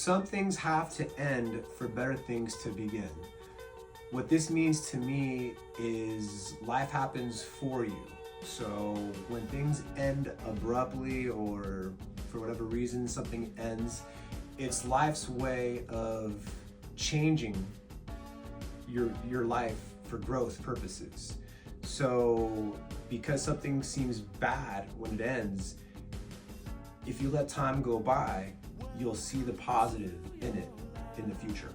Some things have to end for better things to begin. What this means to me is life happens for you. So when things end abruptly or for whatever reason something ends, it's life's way of changing your life for growth purposes. So because something seems bad when it ends, if you let time go by, you'll see the positive in it in the future.